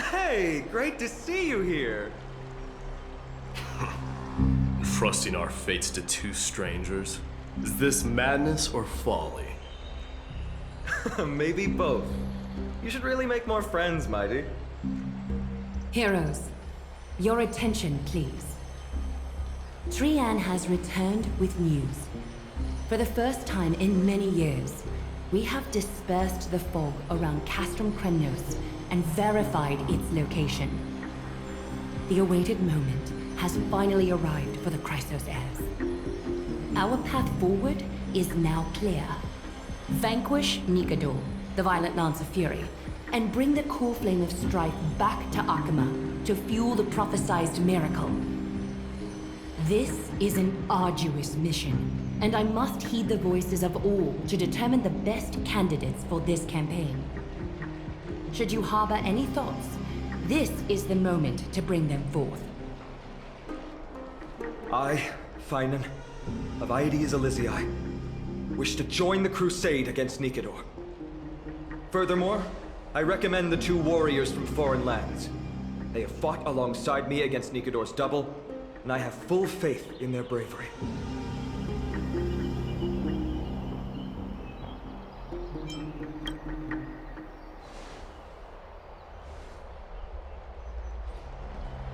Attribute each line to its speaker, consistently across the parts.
Speaker 1: Hey, great to see you here.
Speaker 2: Trusting our fates to two strangers? Is this madness or folly?
Speaker 1: Maybe both. You should really make more friends, Mighty.
Speaker 3: Heroes, your attention, please. Trian has returned with news. For the first time in many years, we have dispersed the fog around Castrum Kremnos and verified its location. The awaited moment has finally arrived for the Chrysos heirs. Our path forward is now clear. Vanquish Nikador, the Violent Lance of Fury, and bring the cool flame of strife back to Akama to fuel the prophesized miracle. This is an arduous mission, and I must heed the voices of all to determine the best candidates for this campaign. Should you harbor any thoughts, this is the moment to bring them forth.
Speaker 1: I, Finan, of Aedes Elysiae, wish to join the crusade against Nikador. Furthermore, I recommend the two warriors from foreign lands. They have fought alongside me against Nikador's double, and I have full faith in their bravery.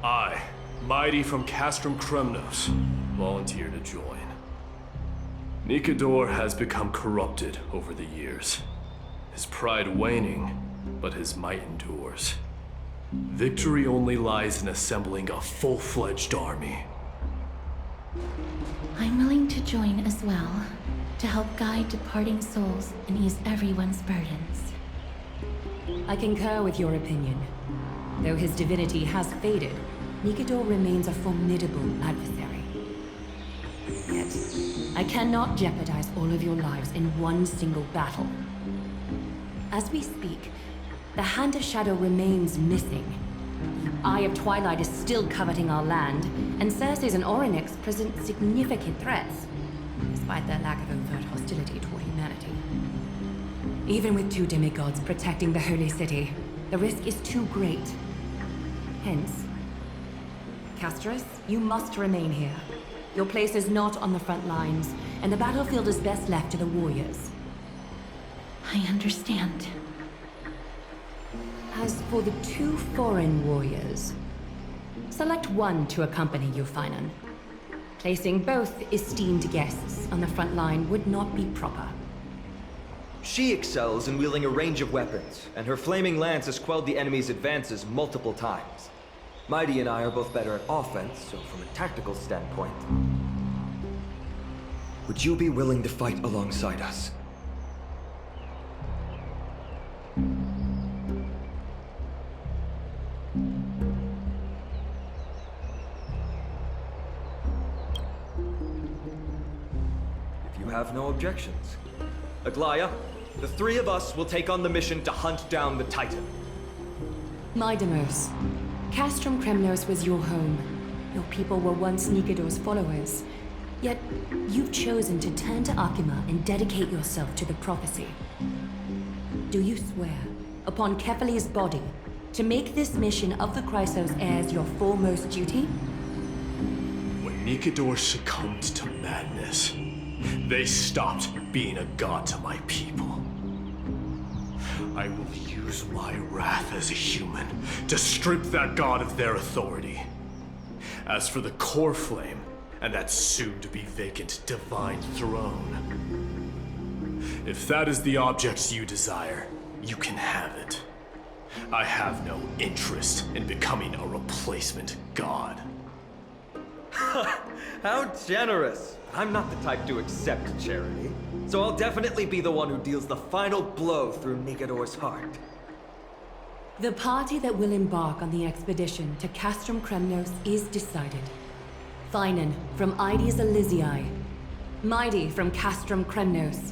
Speaker 2: I, Mighty from Castrum Kremnos, volunteer to join. Nikador has become corrupted over the years. His pride waning, but his might endures. Victory only lies in assembling a full-fledged army.
Speaker 4: I'm willing to join as well, to help guide departing souls and ease everyone's burdens.
Speaker 3: I concur with your opinion. Though his divinity has faded, Nikador remains a formidable adversary. Yet, I cannot jeopardize all of your lives in one single battle. As we speak, The Hand of Shadow remains missing. Eye of Twilight is still coveting our land, and Circes and Orynyx present significant threats, despite their lack of overt hostility toward humanity. Even with two demigods protecting the Holy City, the risk is too great. Hence, Castrus, you must remain here. Your place is not on the front lines, and the battlefield is best left to the warriors.
Speaker 4: I understand.
Speaker 3: As for the two foreign warriors, select one to accompany you, Finan. Placing both esteemed guests on the front line would not be proper.
Speaker 1: She excels in wielding a range of weapons, and her flaming lance has quelled the enemy's advances multiple times. Mighty and I are both better at offense, so from a tactical standpoint... Would you be willing to fight alongside us? If you have no objections. Aglaya, the three of us will take on the mission to hunt down the Titan.
Speaker 3: Mydemos, Castrum Kremnos was your home. Your people were once Nikidor's followers. Yet, you've chosen to turn to Akima and dedicate yourself to the prophecy. Do you swear, upon Kefali's body, to make this mission of the Chrysos heirs your foremost duty?
Speaker 2: When Nikidor succumbed to madness, they stopped being a god to my people. I will use my wrath as a human to strip that god of their authority. As for the core flame, and that soon-to-be vacant divine throne, if that is the object you desire, you can have it. I have no interest in becoming a replacement god.
Speaker 1: How generous! I'm not the type to accept charity, so I'll definitely be the one who deals the final blow through Nikidor's heart.
Speaker 3: The party that will embark on the expedition to Castrum Kremnos is decided. Finan from Ides Elysiae, Mighty from Castrum Kremnos,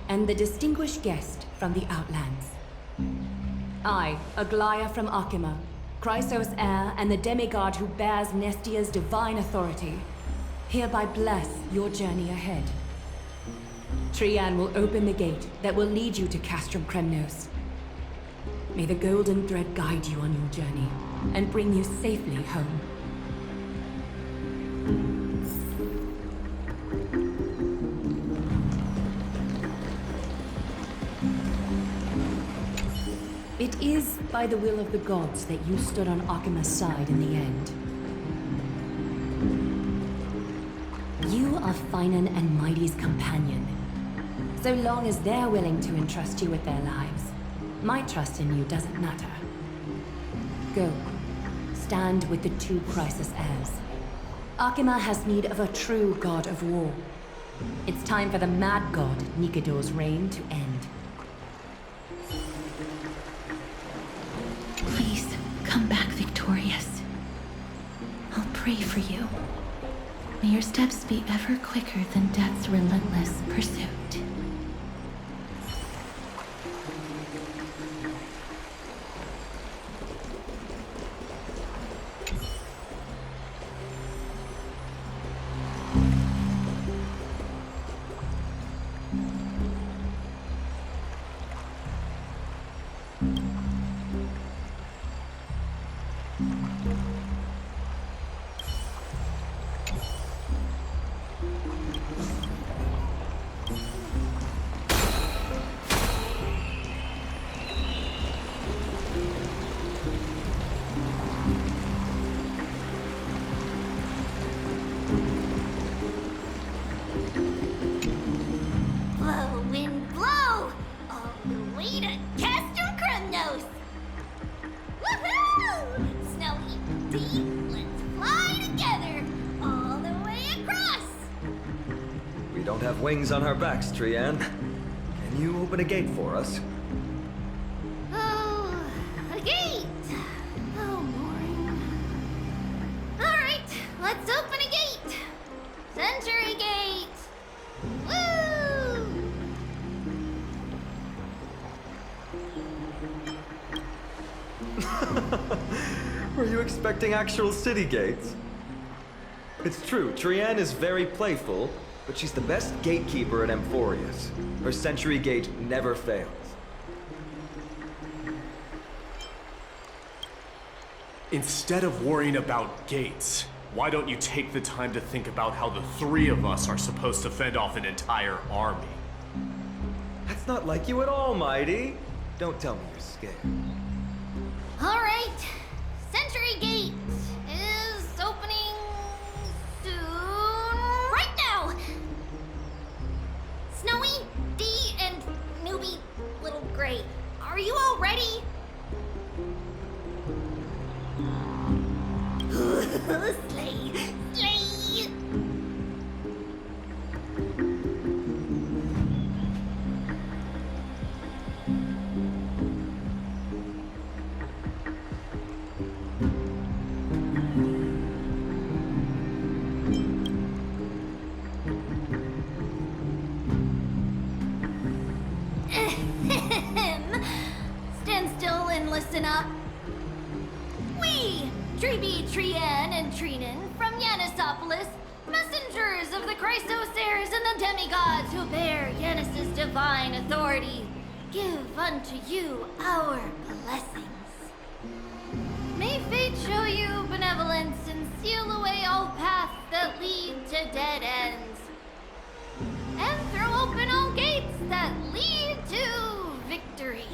Speaker 3: and the distinguished guest from the Outlands. I, Aglaya from Akima, Chrysos heir and the demigod who bears Nestia's divine authority, hereby bless your journey ahead. Trian will open the gate that will lead you to Castrum Kremnos. May the golden thread guide you on your journey and bring you safely home. It is by the will of the gods that you stood on Akima's side in the end. You are Finan and Mighty's companion. So long as they're willing to entrust you with their lives, my trust in you doesn't matter. Go. Stand with the two Chrysos heirs. Akima has need of a true god of war. It's time for the mad god Nikidor's reign to end.
Speaker 4: Please, come back victorious. I'll pray for you. May your steps be ever quicker than death's relentless pursuit.
Speaker 1: Wings on our backs, Trian. Can you open a gate for us?
Speaker 5: Oh, a gate! Oh, boring. Alright, let's open a gate! Century Gate! Woo!
Speaker 1: Were you expecting actual city gates? It's true, Trienne is very playful, but she's the best gatekeeper at Amphoreus. Her sentry gate never fails.
Speaker 2: Instead of worrying about gates, why don't you take the time to think about how the three of us are supposed to fend off an entire army?
Speaker 1: That's not like you at all, Mighty. Don't tell me you're scared.
Speaker 5: All right. Sentry gate is opening soon. Right now. Snowy, Dee, and newbie Little Gray. Are you all ready? Slay! Slay! Stand still and listen up. We, Treeby, Trienne, and Treenan from Yanisopolis, messengers of the Chrysosaurs and the demigods who bear Yanis's divine authority, give unto you our blessings. May fate show you benevolence and seal away all paths that lead to dead ends, and throw open all gates that lead to victory.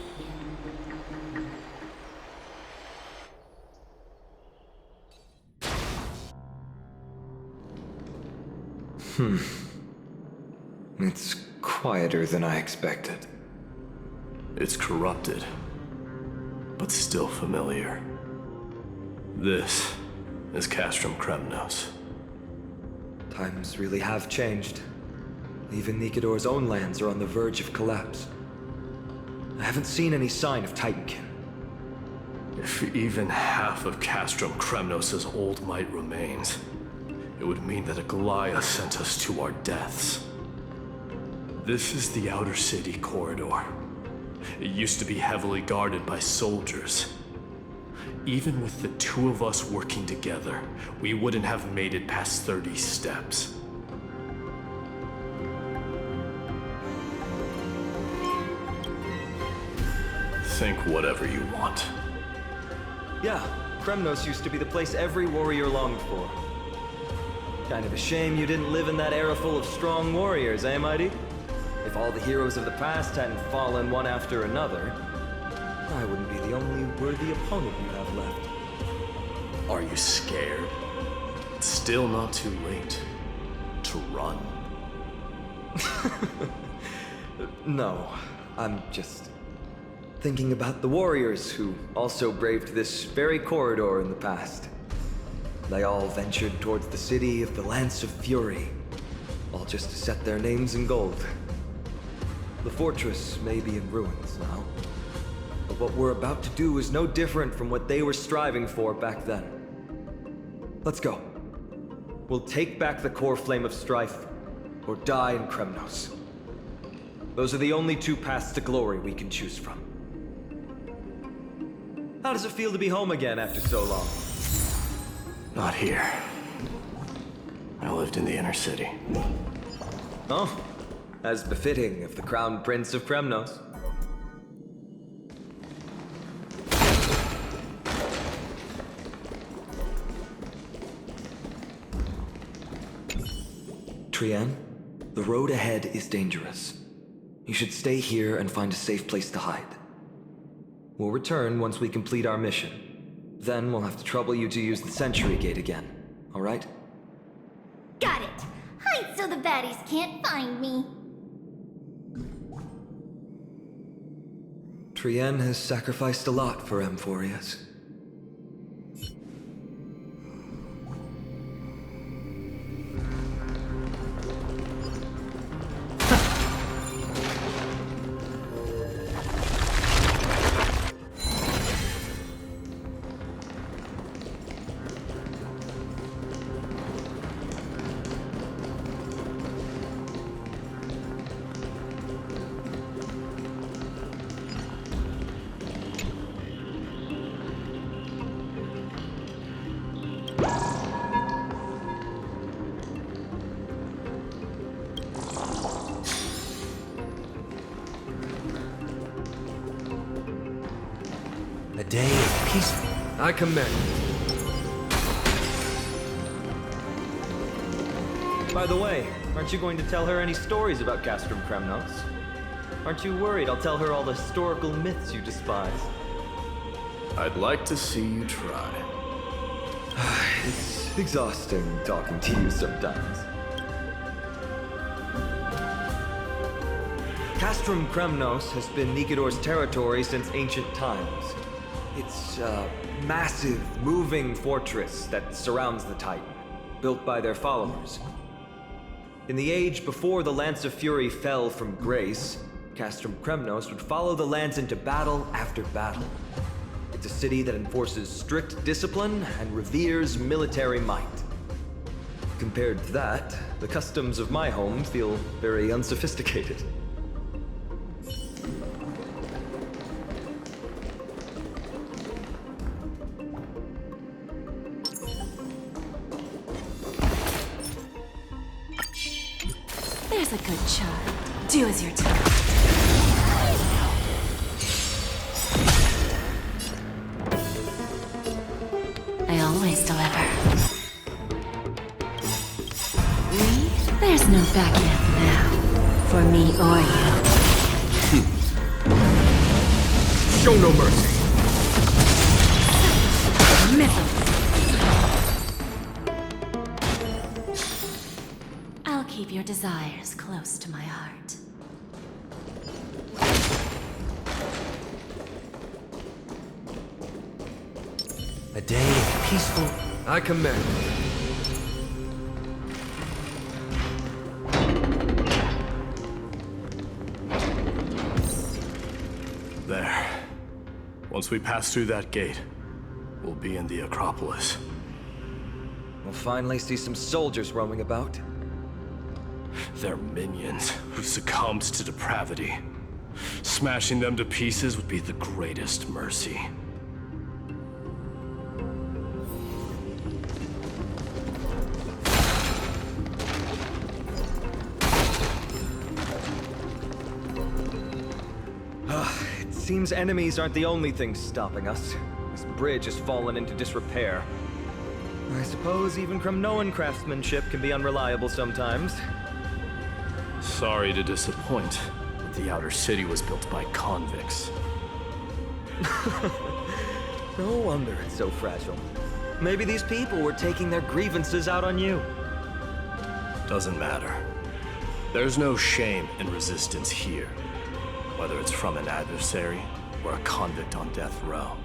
Speaker 1: It's quieter than I expected.
Speaker 2: It's corrupted, but still familiar. This is Castrum Kremnos.
Speaker 1: Times really have changed. Even Nikidor's own lands are on the verge of collapse. I haven't seen any sign of Titankin.
Speaker 2: If even half of Castrum Kremnos' old might remains, it would mean that a Goliath sent us to our deaths. This is the outer city corridor. It used to be heavily guarded by soldiers. Even with the two of us working together, we wouldn't have made it past 30 steps. Think whatever you want.
Speaker 1: Yeah, Kremnos used to be the place every warrior longed for. Kind of a shame you didn't live in that era full of strong warriors, eh, Mighty? If all the heroes of the past hadn't fallen one after another, I wouldn't be the only worthy opponent you'd have left.
Speaker 2: Are you scared? It's still not too late to run.
Speaker 1: No, I'm just thinking about the warriors who also braved this very corridor in the past. They all ventured towards the city of the Lance of Fury, all just to set their names in gold. The fortress may be in ruins now, but what we're about to do is no different from what they were striving for back then. Let's go. We'll take back the core flame of strife, or die in Kremnos. Those are the only two paths to glory we can choose from. How does it feel to be home again after so long?
Speaker 2: Not here. I lived in the inner city.
Speaker 1: Oh, as befitting of the Crown Prince of Kremnos. Trienne, the road ahead is dangerous. You should stay here and find a safe place to hide. We'll return once we complete our mission. Then we'll have to trouble you to use the Sentry Gate again, all right?
Speaker 5: Got it. Hide so the baddies can't find me.
Speaker 1: Trienne has sacrificed a lot for Amphoreus. day of peace. I commend. By the way, aren't you going to tell her any stories about Castrum Kremnos? Aren't you worried I'll tell her all the historical myths you despise?
Speaker 2: I'd like to see you try.
Speaker 1: It's exhausting talking to you sometimes. Castrum Kremnos has been Nikidor's territory since ancient times. It's a massive, moving fortress that surrounds the Titan, built by their followers. In the age before the Lance of Fury fell from grace, Castrum Kremnos would follow the Lance into battle after battle. It's a city that enforces strict discipline and reveres military might. Compared to that, the customs of my home feel very unsophisticated.
Speaker 3: There's a good child. Do as you're told. I always deliver. Me? There's no backing up now. For me or you.
Speaker 1: Show no mercy!
Speaker 3: Missiles. I'll keep your desires close to my heart.
Speaker 1: A day of peaceful... I commend.
Speaker 2: There. Once we pass through that gate, we'll be in the Acropolis.
Speaker 1: We'll finally see some soldiers roaming about.
Speaker 2: They're minions who succumbed to depravity. Smashing them to pieces would be the greatest mercy.
Speaker 1: It seems enemies aren't the only things stopping us. This bridge has fallen into disrepair. I suppose even Kremnoan craftsmanship can be unreliable sometimes.
Speaker 2: Sorry to disappoint, but the outer city was built by convicts.
Speaker 1: No wonder it's so fragile. Maybe these people were taking their grievances out on you.
Speaker 2: Doesn't matter. There's no shame in resistance here, whether it's from an adversary or a convict on death row.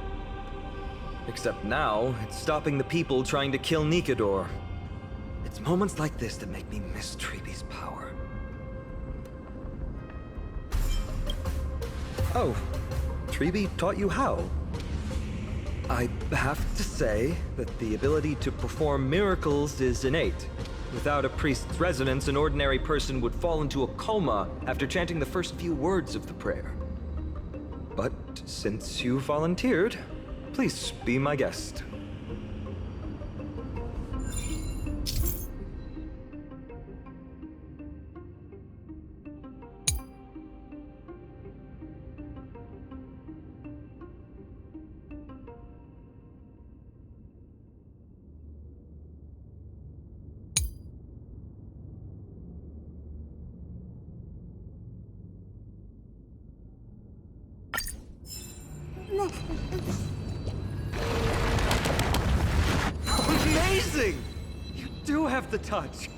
Speaker 1: Except now, it's stopping the people trying to kill Nikidor. It's moments like this that make me miss Treeby's power. Oh, Treeby taught you how? I have to say that the ability to perform miracles is innate. Without a priest's resonance, an ordinary person would fall into a coma after chanting the first few words of the prayer. But since you volunteered, please be my guest. Amazing! You do have the touch.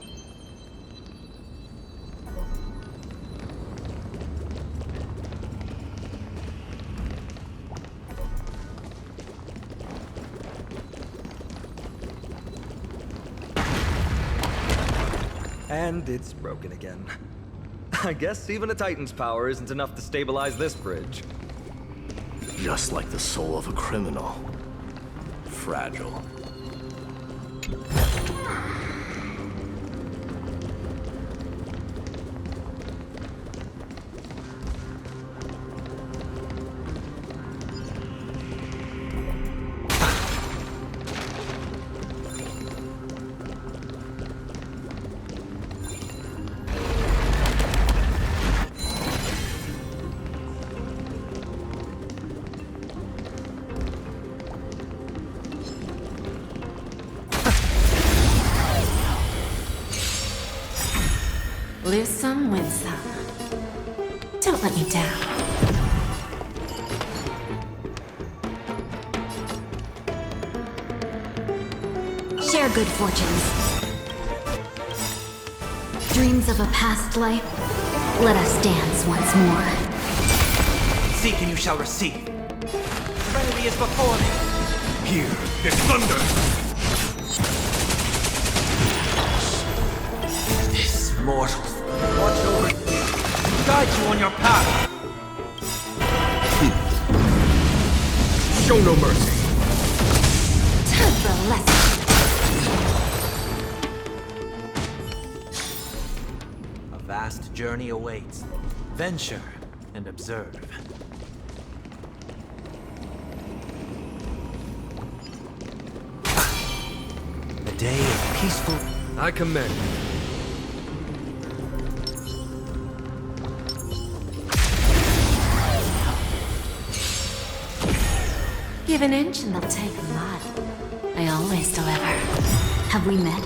Speaker 1: And it's broken again. I guess even a Titan's power isn't enough to stabilize this bridge.
Speaker 2: Just like the soul of a criminal. Fragile.
Speaker 3: Lose some, win some. Don't let me down.
Speaker 5: Share good fortunes. Dreams of a past life? Let us dance once more.
Speaker 6: Seek and you shall receive. Serenity is before me.
Speaker 2: Hear this thunder!
Speaker 6: This mortal. Watch over you. Guide you on your path.
Speaker 2: Show no mercy.
Speaker 3: To the lesson.
Speaker 6: A vast journey awaits. Venture and observe. A day of peaceful.
Speaker 2: I commend.
Speaker 3: Give an inch and they'll take a mile. I always deliver.
Speaker 5: Have we met?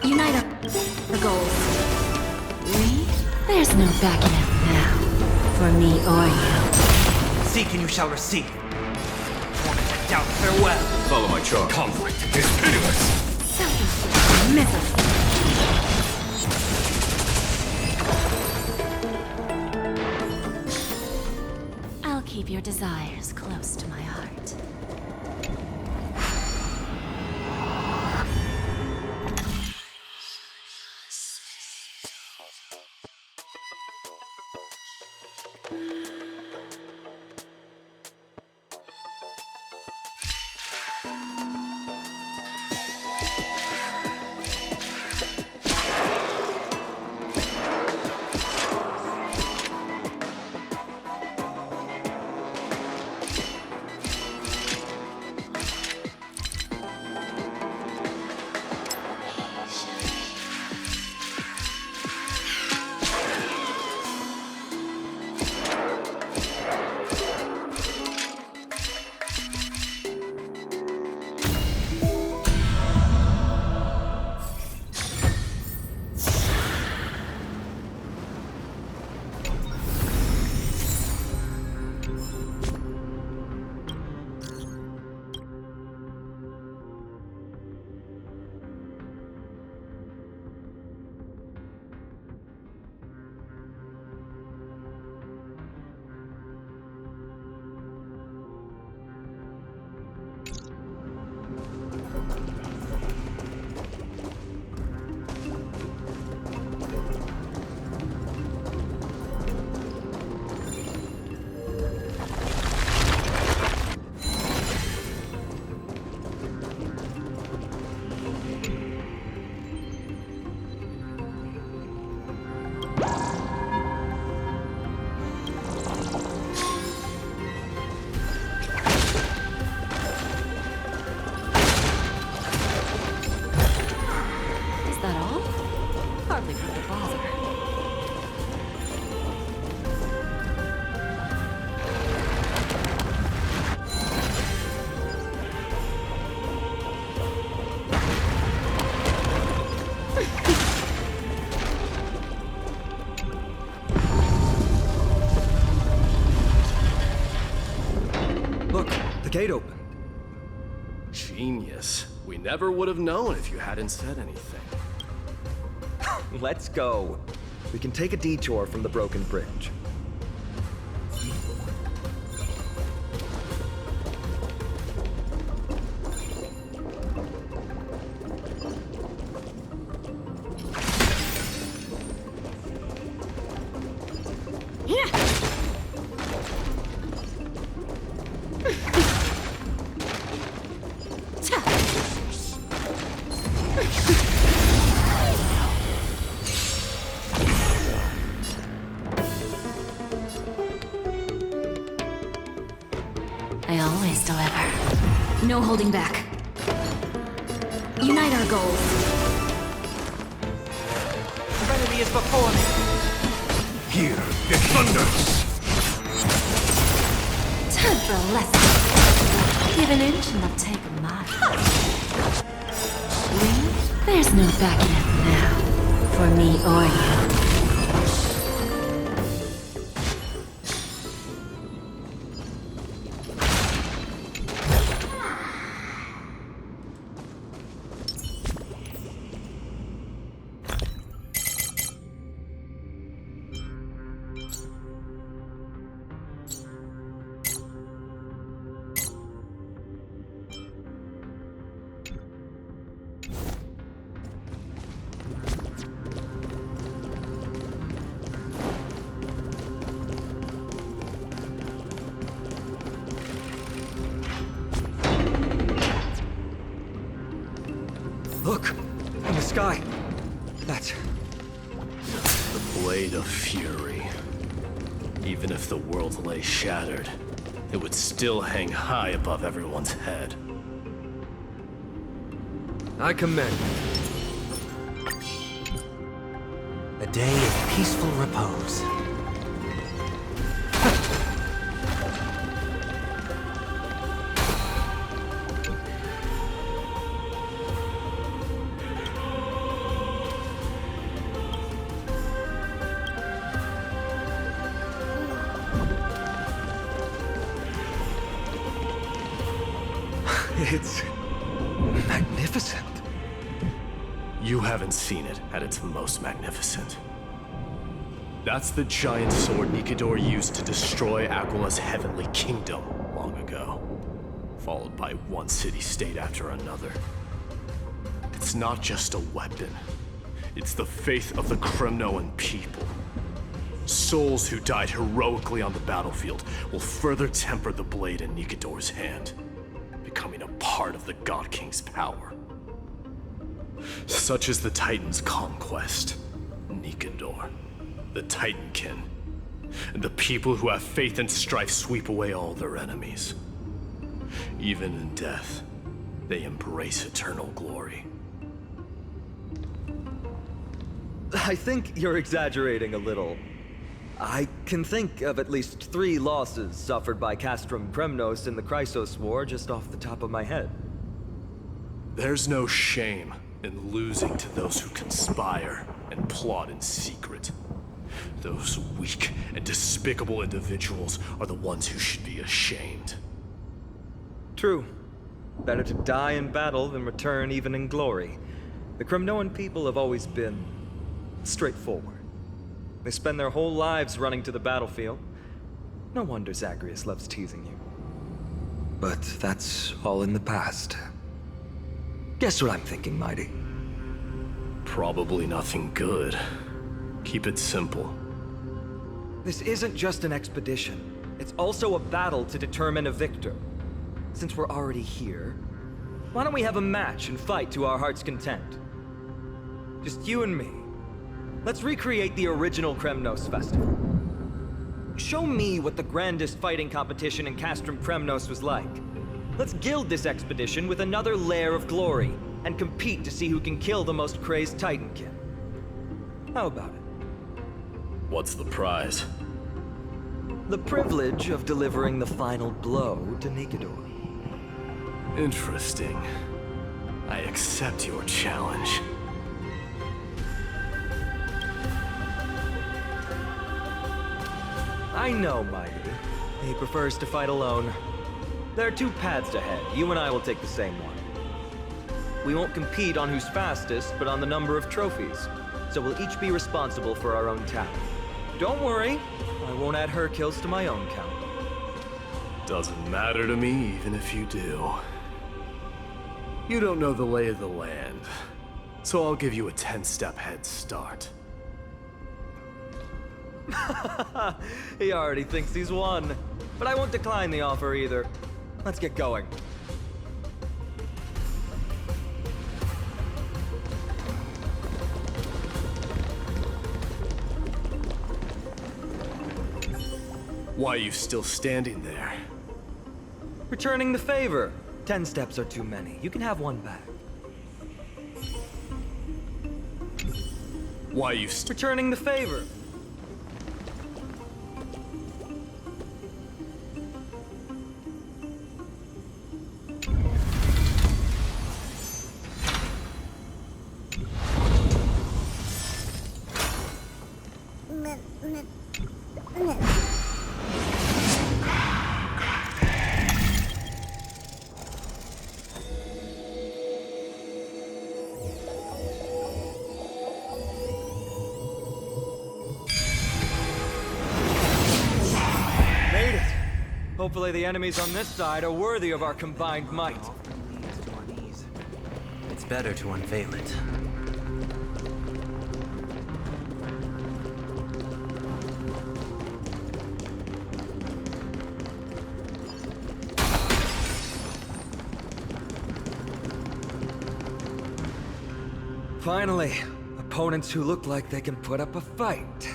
Speaker 5: Unite our goals.
Speaker 3: Me? There's no backing out now. For me or you.
Speaker 6: Seek and you shall receive. Torment and doubt, farewell.
Speaker 2: Follow my charge. Conflict is pitiless.
Speaker 3: Selfish misery. I'll keep your desires close to my heart.
Speaker 1: gate open.
Speaker 2: Genius. We never would have known if you hadn't said anything.
Speaker 1: Let's go. We can take a detour from the broken bridge.
Speaker 3: I always deliver. No holding back. Unite our goals.
Speaker 6: Serenity is before me.
Speaker 2: Hear the thunder!
Speaker 3: Time for a lesson. Give an inch and they'll take a mile.
Speaker 4: There's no backing out now, for me or you.
Speaker 1: Look! In the sky! That's...
Speaker 2: The Blade of Fury. Even if the world lay shattered, it would still hang high above everyone's head.
Speaker 1: I commend.
Speaker 6: A day of peaceful repose.
Speaker 1: It's... magnificent.
Speaker 2: You haven't seen it at its most magnificent. That's the giant sword Nikidor used to destroy Aquila's heavenly kingdom long ago, followed by one city-state after another. It's not just a weapon. It's the faith of the Kremnoan people. Souls who died heroically on the battlefield will further temper the blade in Nikidor's hand, becoming a part of the God King's power. Such is the Titan's conquest, Nikidor, the Titankin, and the people who have faith and strife sweep away all their enemies. Even in death, they embrace eternal glory.
Speaker 1: I think you're exaggerating a little. I can think of at least 3 losses suffered by Castrum Kremnos in the Chrysos War just off the top of my head.
Speaker 2: There's no shame in losing to those who conspire and plot in secret. Those weak and despicable individuals are the ones who should be ashamed.
Speaker 1: True. Better to die in battle than return even in glory. The Kremnoan people have always been straightforward. They spend their whole lives running to the battlefield. No wonder Zagreus loves teasing you. But that's all in the past. Guess what I'm thinking, Mighty?
Speaker 2: Probably nothing good. Keep it simple.
Speaker 1: This isn't just an expedition. It's also a battle to determine a victor. Since we're already here, why don't we have a match and fight to our heart's content? Just you and me. Let's recreate the original Kremnos festival. Show me what the grandest fighting competition in Castrum Kremnos was like. Let's gild this expedition with another layer of glory, and compete to see who can kill the most crazed Titankin. How about it?
Speaker 2: What's the prize?
Speaker 1: The privilege of delivering the final blow to Nikidor.
Speaker 2: Interesting. I accept your challenge.
Speaker 1: I know, Mighty. He prefers to fight alone. There are 2 paths ahead. You and I will take the same one. We won't compete on who's fastest, but on the number of trophies. So we'll each be responsible for our own talent. Don't worry, I won't add her kills to my own count.
Speaker 2: Doesn't matter to me, even if you do. You don't know the lay of the land, so I'll give you a 10-step head start.
Speaker 1: He already thinks he's won. But I won't decline the offer either. Let's get going.
Speaker 2: Why are you still standing there?
Speaker 1: Returning the favor. 10 steps are too many. You can have one back.
Speaker 2: Why are you
Speaker 1: Returning the favor. Hopefully the enemies on this side are worthy of our combined might.
Speaker 6: It's better to unveil it.
Speaker 1: Finally, opponents who look like they can put up a fight.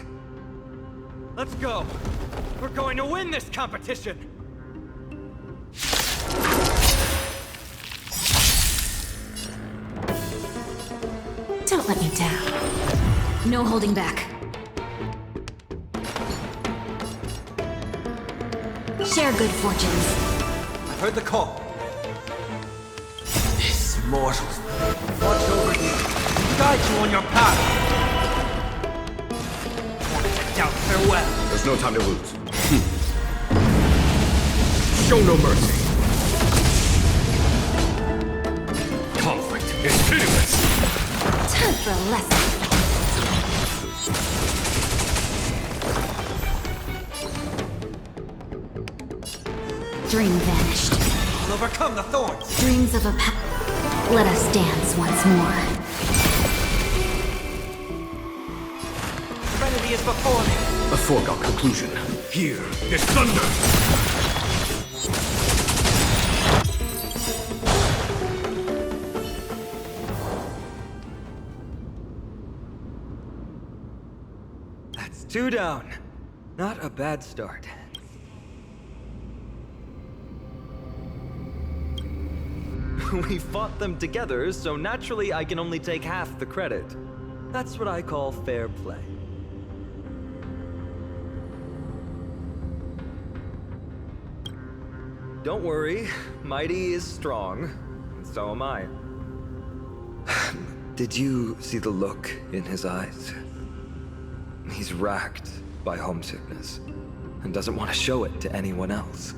Speaker 1: Let's go! We're going to win this competition!
Speaker 4: Don't let me down. No holding back. Share good fortunes.
Speaker 6: I've heard the call. This mortals watch over you, guide you on your path. Doubt farewell.
Speaker 2: There's no time to lose. Show no mercy. Conflict is pitiless.
Speaker 4: Time for a lesson. Dream vanished.
Speaker 6: I'll overcome the thorns.
Speaker 4: Dreams of a Let us dance once more.
Speaker 6: Serenity is before me.
Speaker 2: A foregone conclusion. Here is thunder.
Speaker 1: That's 2 down. Not a bad start. We fought them together, so naturally I can only take half the credit. That's what I call fair play. Don't worry, Mighty is strong, and so am I. Did you see the look in his eyes? He's racked by homesickness, and doesn't want to show it to anyone else.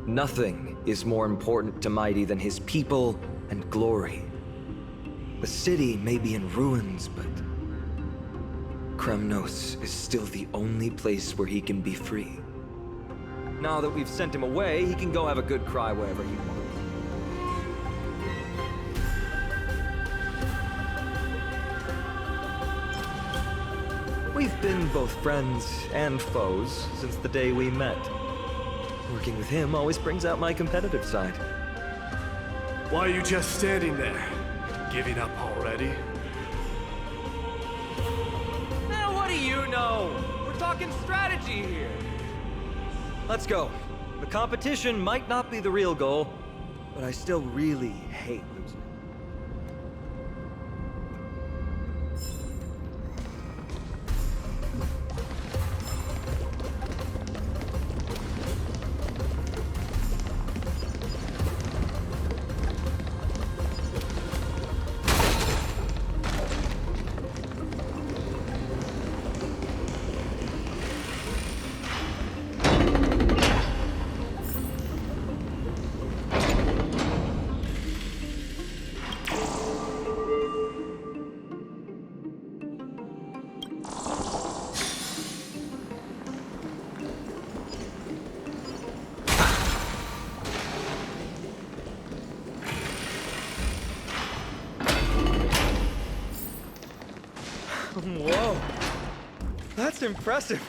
Speaker 1: Nothing is more important to Mighty than his people and glory. The city may be in ruins, but Kremnos is still the only place where he can be free. Now that we've sent him away, he can go have a good cry wherever he wants. We've been both friends and foes since the day we met. Working with him always brings out my competitive side.
Speaker 2: Why are you just standing there? Giving up already?
Speaker 1: Now what do you know? We're talking strategy here. Let's go. The competition might not be the real goal, but I still really hate losing. Whoa, that's impressive.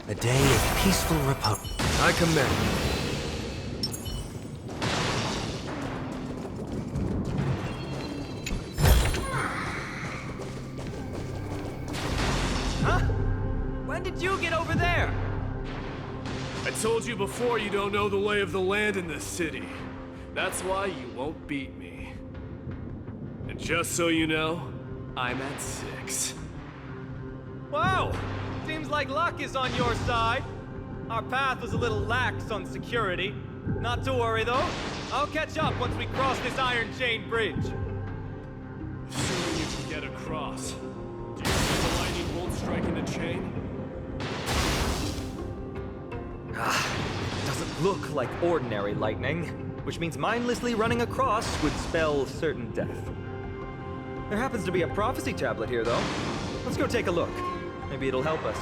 Speaker 6: A day of peaceful repose.
Speaker 2: I commend.
Speaker 1: Huh? When did you get over there?
Speaker 2: I told you before you don't know the lay of the land in this city. That's why you won't beat me. And just so you know, I'm at 6.
Speaker 1: Wow! Seems like luck is on your side. Our path was a little lax on security. Not to worry, though. I'll catch up once we cross this iron chain bridge.
Speaker 2: Assuming you can get across. Do you think the lightning won't strike in the chain?
Speaker 1: look like ordinary lightning, which means mindlessly running across would spell certain death. There happens to be a prophecy tablet here, though. Let's go take a look. Maybe it'll help us.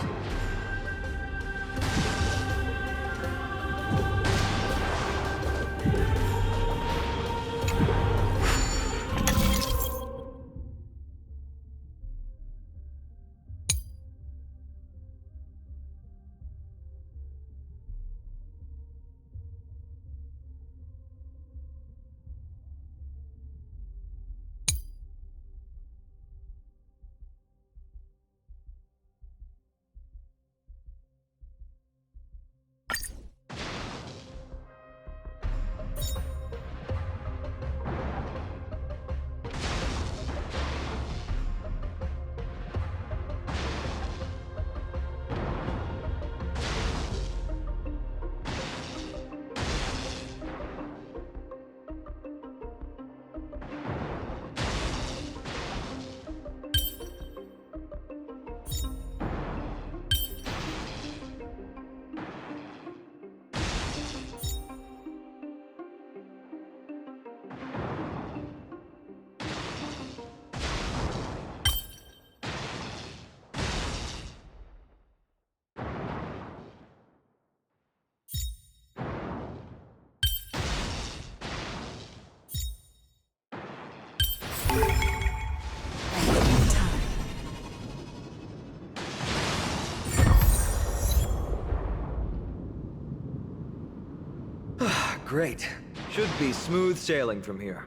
Speaker 1: Great. Should be smooth sailing from here.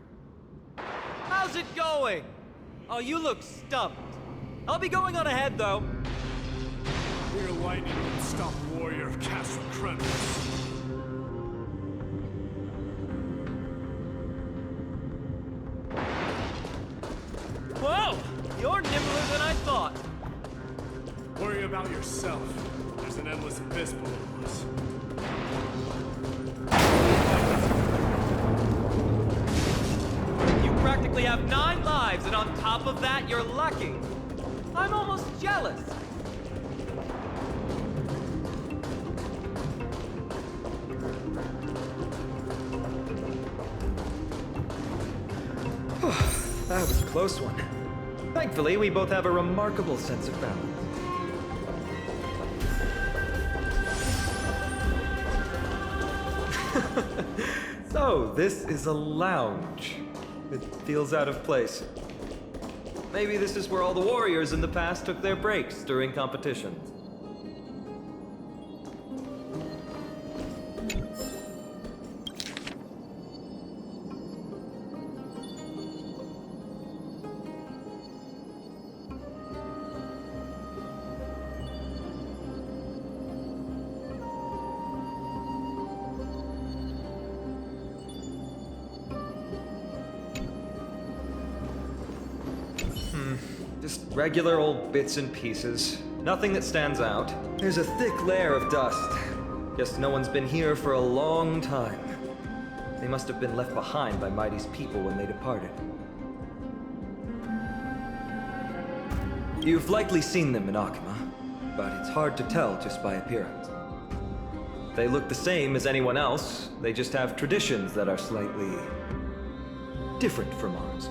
Speaker 1: How's it going? Oh, you look stumped. I'll be going on ahead, though.
Speaker 2: We're lightning and stop warrior of Castle Kremlis.
Speaker 1: Whoa! You're nimbler than I thought.
Speaker 2: Worry about yourself. There's an endless abyss below us.
Speaker 1: You practically have 9 lives, and on top of that, you're lucky. I'm almost jealous. That was a close one. Thankfully, we both have a remarkable sense of balance. So, this is a lounge. It feels out of place. Maybe this is where all the warriors in the past took their breaks during competitions. Just regular old bits and pieces. Nothing that stands out. There's a thick layer of dust. Guess no one's been here for a long time. They must have been left behind by Mighty's people when they departed. You've likely seen them in Akima, but it's hard to tell just by appearance. They look the same as anyone else, they just have traditions that are slightly different from ours.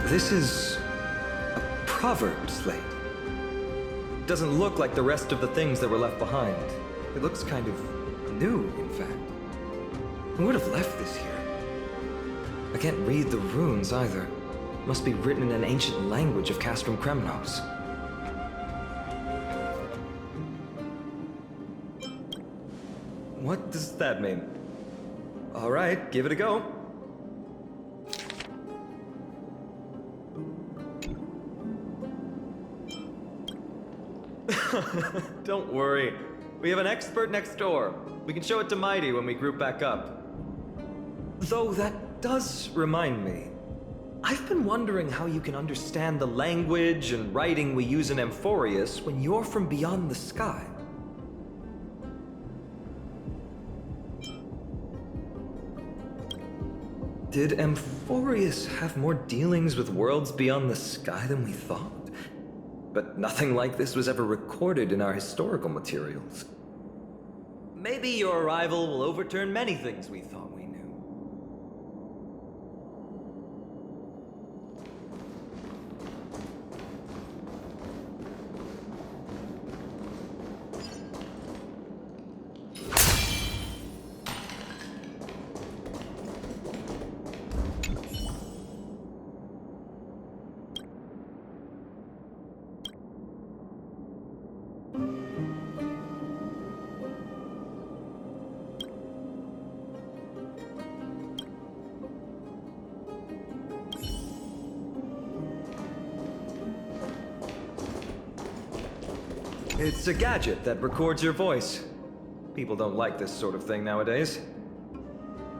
Speaker 1: This is a proverb slate. It doesn't look like the rest of the things that were left behind. It looks kind of new, in fact. Who would have left this here? I can't read the runes either. It must be written in an ancient language of Castrum Kremnos. What does that mean? All right, give it a go. Don't worry. We have an expert next door. We can show it to Mighty when we group back up. Though that does remind me. I've been wondering how you can understand the language and writing we use in Amphoreus when you're from beyond the sky. Did Amphoreus have more dealings with worlds beyond the sky than we thought? But nothing like this was ever recorded in our historical materials. Maybe your arrival will overturn many things we thought we knew. It's a gadget that records your voice. People don't like this sort of thing nowadays.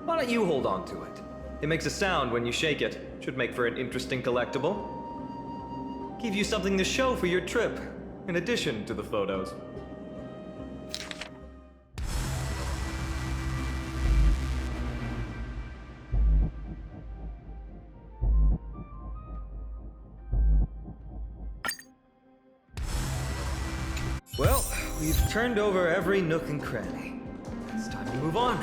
Speaker 1: Why don't you hold on to it? It makes a sound when you shake it. Should make for an interesting collectible. Give you something to show for your trip, in addition to the photos. Well, we've turned over every nook and cranny. It's time to move on.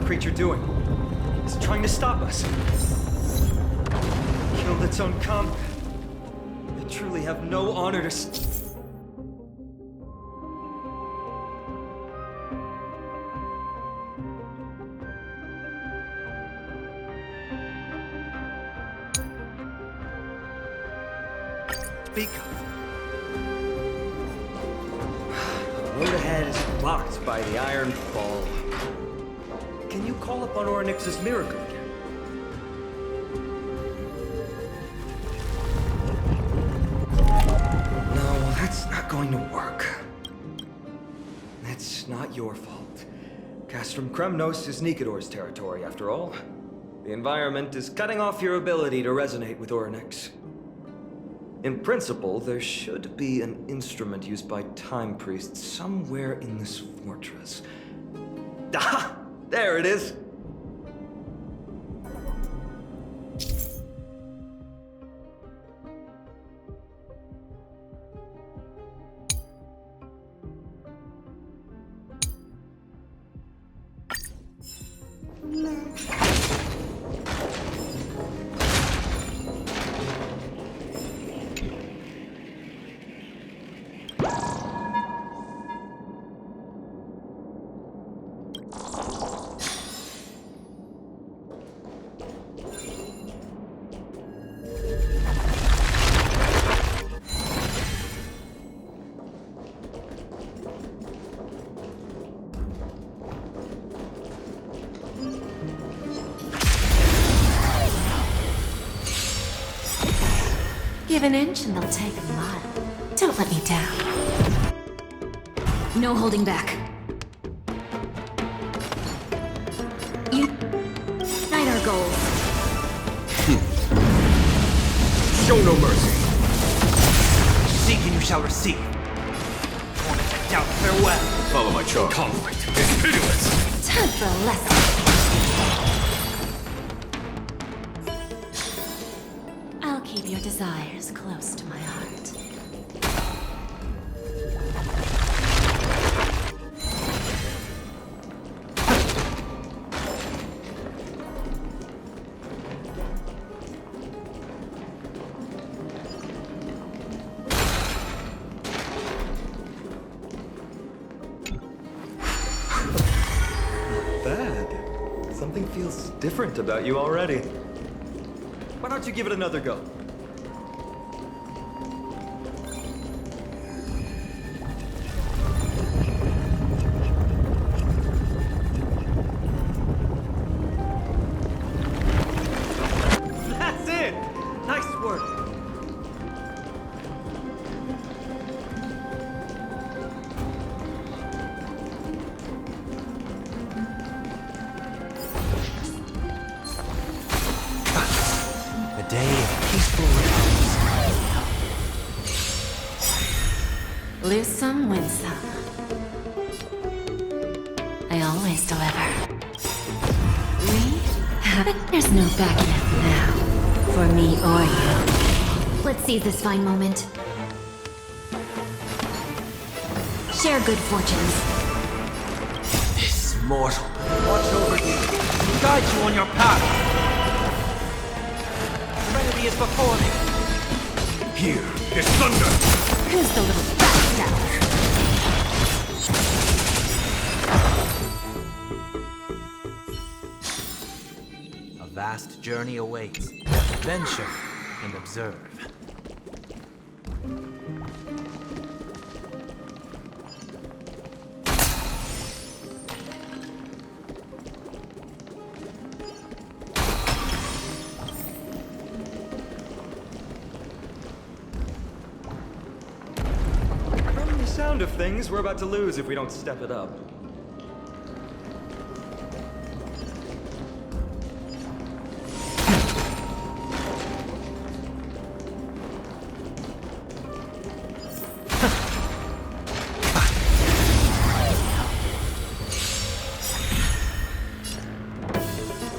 Speaker 1: Creature doing? It's trying to stop us. Killed its own comrade. They truly have no honor to speak of. The road ahead is blocked by the Iron Fall. Can you call upon Ornyx's miracle again? No, that's not going to work. That's not your fault. Castrum Kremnos is Nikador's territory, after all. The environment is cutting off your ability to resonate with Ornyx. In principle, there should be an instrument used by time priests somewhere in this fortress. Ah! There it is!
Speaker 4: Give an inch and they'll take a mile. Don't let me down. No holding back. Unite our goals.
Speaker 2: Show no mercy.
Speaker 6: Seek and you shall receive. Born to take down, farewell.
Speaker 2: Follow my charm. Conflict is pitiless.
Speaker 4: Time for a lesson. I'll keep your desires close to my heart.
Speaker 1: feels different about you already. Why don't you give it another go? That's it! Nice work!
Speaker 6: A day of peaceful repose.
Speaker 3: Lose some, win some. I always deliver. Me? There's no backing up now. For me or you.
Speaker 5: Let's seize this fine moment. Share good fortunes.
Speaker 6: This mortal. Watch over you. Guide you on your path. Serenity is before me.
Speaker 2: Here is thunder!
Speaker 3: Who's the little backstabber?
Speaker 6: A vast journey awaits. Venture and observe.
Speaker 1: From the sound of things, we're about to lose if we don't step it up.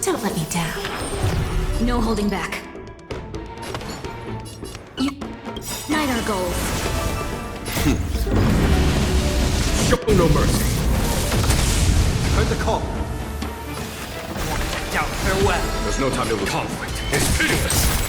Speaker 3: Don't let me down.
Speaker 5: No holding back. Unite our goals.
Speaker 2: Show no mercy.
Speaker 6: Heard the call. Down, farewell.
Speaker 2: There's no time to lose. Conflict is pitiless.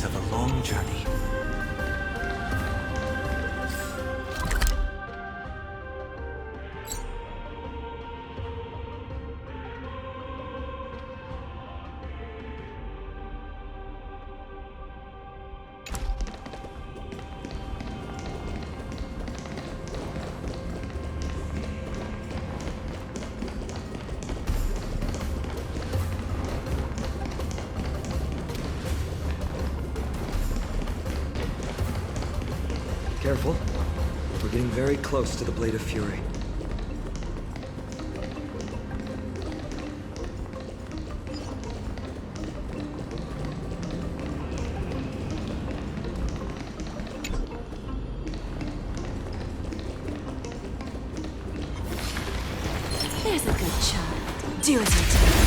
Speaker 6: Of a long journey.
Speaker 1: Careful. We're getting very close to the Blade of Fury.
Speaker 4: There's a good child. Do as you're told.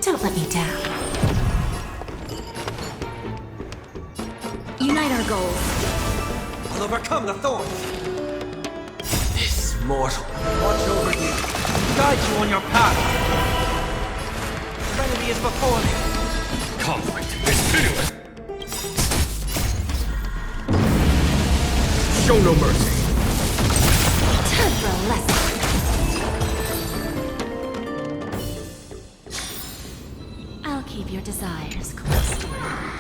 Speaker 4: Don't let me down. Unite our goals.
Speaker 6: I'll overcome the thorns. This mortal watch over you, guide you on your path. Serenity is before me.
Speaker 2: Conflict is pitiless. Show no mercy.
Speaker 3: Time for a lesson.
Speaker 4: I'll keep your desires close to my heart.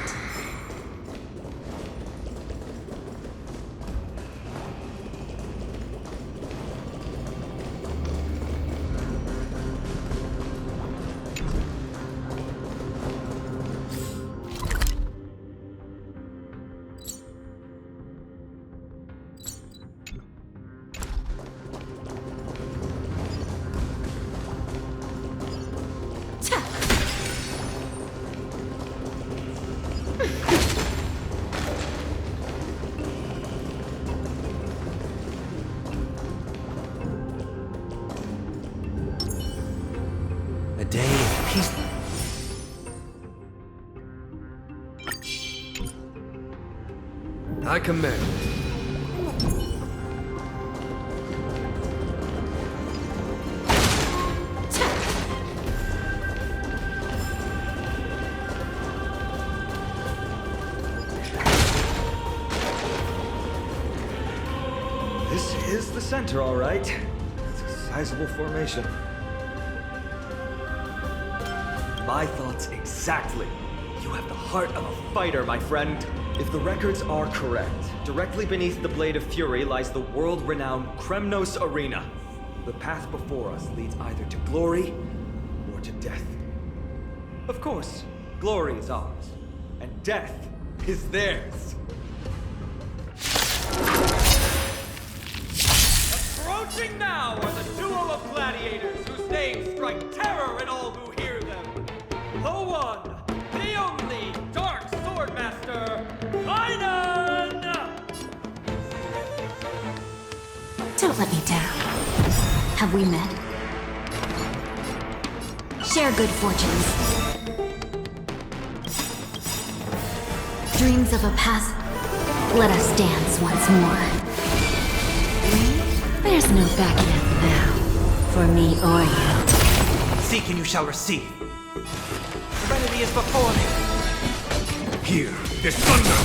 Speaker 6: A day of peace.
Speaker 1: I commend. This is the center, all right. It's a sizable formation. My thoughts exactly. You have the heart of a fighter, my friend. If the records are correct, directly beneath the Blade of Fury lies the world-renowned Kremnos Arena. The path before us leads either to glory or to death. Of course, glory is ours, and death is theirs. Approaching now are the duo of gladiators whose names strike terror in all who hear them. The one, the only Dark Swordmaster, Kynan!
Speaker 4: Don't let me down. Have we met? Share good fortunes. Dreams of a past. Let us dance once more. There's no backing out now, for me or you.
Speaker 6: Seek and you shall receive. Serenity is before me.
Speaker 2: Here is thunder.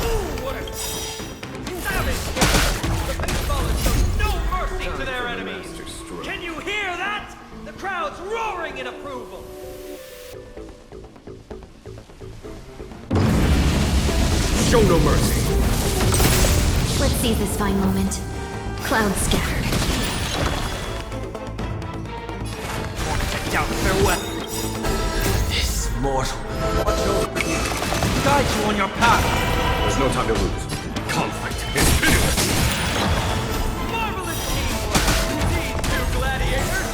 Speaker 1: Ooh, what a savage! The baseballers show no mercy to their enemies! Can you hear that? The crowd's roaring in approval!
Speaker 2: Show no mercy.
Speaker 4: Let's seize this fine moment. Clouds scattered.
Speaker 6: Down farewell. This mortal watch over you, guide you on your path.
Speaker 2: There's no time to lose. Conflict is pitiless.
Speaker 1: Marvelous teamwork! These two gladiators!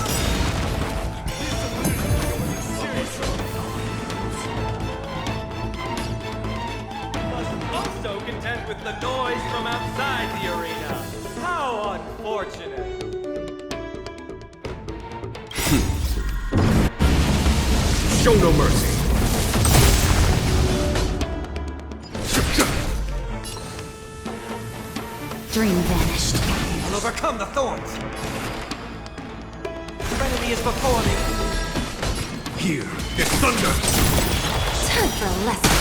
Speaker 1: Must also contend with the noise from outside the arena. How unfortunate!
Speaker 2: Show no mercy.
Speaker 4: Dream vanished.
Speaker 6: I'll overcome the thorns. Serenity is before me.
Speaker 2: Here is thunder.
Speaker 3: Time for a lesson.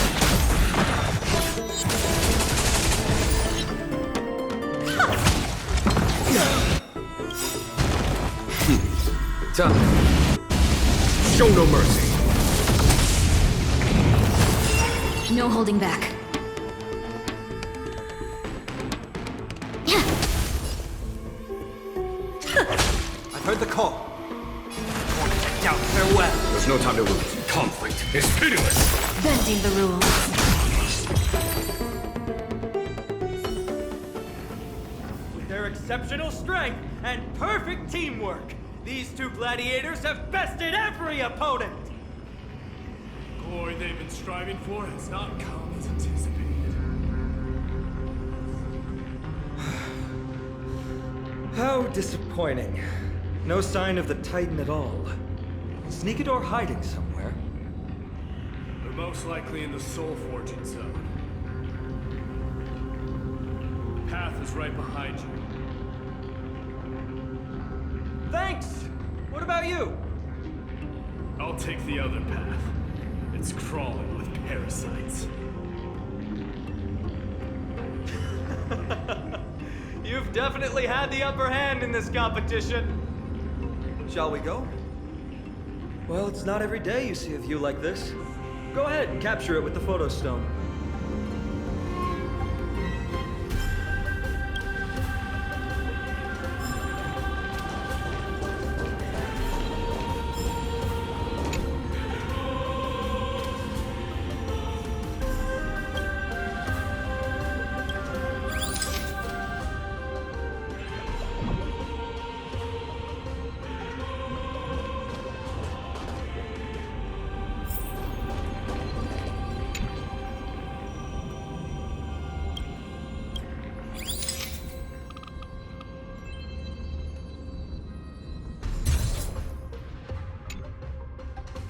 Speaker 2: Time. Show no mercy.
Speaker 4: No holding back.
Speaker 6: I've heard the call. Down farewell.
Speaker 2: There's no time to lose. Conflict is pitiless.
Speaker 3: Bending the rules.
Speaker 1: With their exceptional strength and perfect teamwork, these two gladiators have bested every opponent!
Speaker 2: The glory they've been striving for has not come as anticipated.
Speaker 1: How disappointing. No sign of the Titan at all. Is Nikador hiding somewhere?
Speaker 2: They're most likely in the Soul Forging zone. Path is right behind you.
Speaker 1: Thanks! What about you?
Speaker 2: I'll take the other path. It's crawling with parasites.
Speaker 1: You've definitely had the upper hand in this competition. Shall we go? Well, it's not every day you see a view like this. Go ahead and capture it with the photo stone.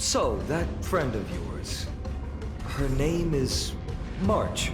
Speaker 1: So, that friend of yours, her name is March,